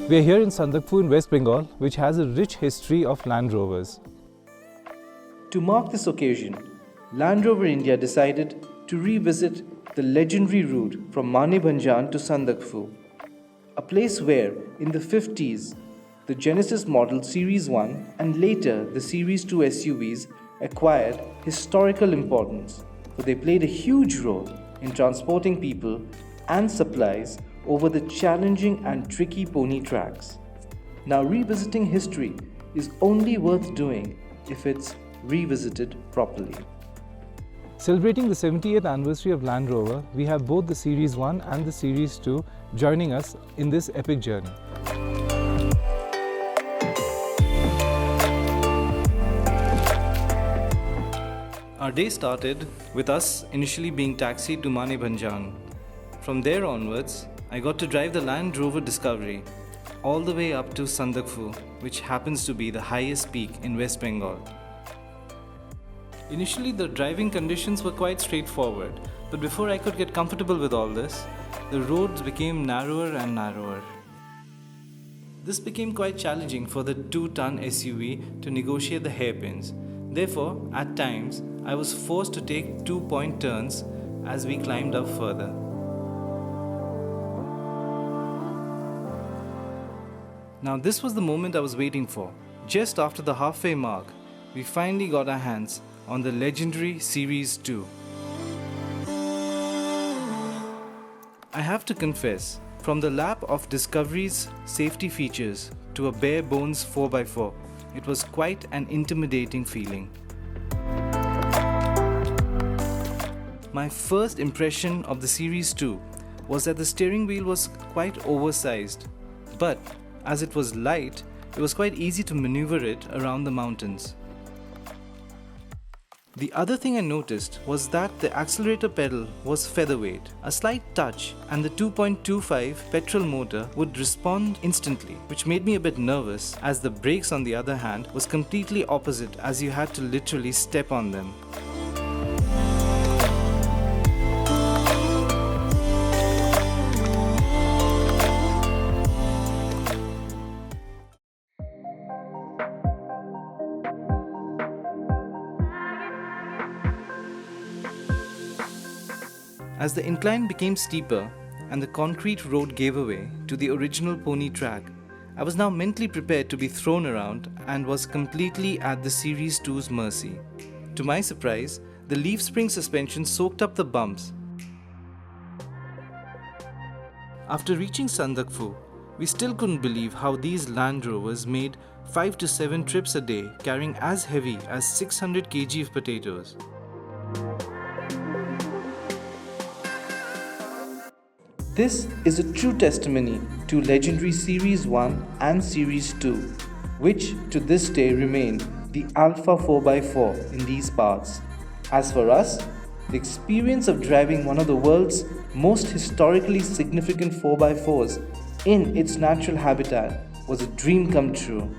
We are here in Sandhakphu in West Bengal, which has a rich history of Land Rovers. To mark this occasion, Land Rover India decided to revisit the legendary route from Maneybhanjang to Sandhakphu, a place where, in the 50s, the Genesis model Series I and later the Series II SUVs acquired historical importance, for they played a huge role in transporting people and supplies over the challenging and tricky pony tracks. Now, revisiting history is only worth doing if it's revisited properly. Celebrating the 70th anniversary of Land Rover, we have both the Series I and the Series II joining us in this epic journey. Our day started with us initially being taxied to Maneybhanjang. From there onwards, I got to drive the Land Rover Discovery all the way up to Sandhakphu, which happens to be the highest peak in West Bengal. Initially, the driving conditions were quite straightforward, but before I could get comfortable with all this, the roads became narrower and narrower. This became quite challenging for the 2-ton SUV to negotiate the hairpins. Therefore, at times, I was forced to take 2-point turns as we climbed up further. Now, this was the moment I was waiting for. Just after the halfway mark, we finally got our hands on the legendary Series II. I have to confess, from the lap of Discovery's safety features to a bare bones 4x4, it was quite an intimidating feeling. My first impression of the Series II was that the steering wheel was quite oversized, but as it was light, it was quite easy to maneuver it around the mountains. The other thing I noticed was that the accelerator pedal was featherweight. A slight touch and the 2.25 petrol motor would respond instantly, which made me a bit nervous, as the brakes on the other hand was completely opposite, as you had to literally step on them. As the incline became steeper and the concrete road gave away to the original pony track, I was now mentally prepared to be thrown around and was completely at the Series II's mercy. To my surprise, the leaf spring suspension soaked up the bumps. After reaching Sandhakphu, we still couldn't believe how these Land Rovers made 5 to 7 trips a day, carrying as heavy as 600 kg of potatoes. This is a true testimony to legendary Series I and Series II, which to this day remain the alpha 4x4 in these parts. As for us, the experience of driving one of the world's most historically significant 4x4s in its natural habitat was a dream come true.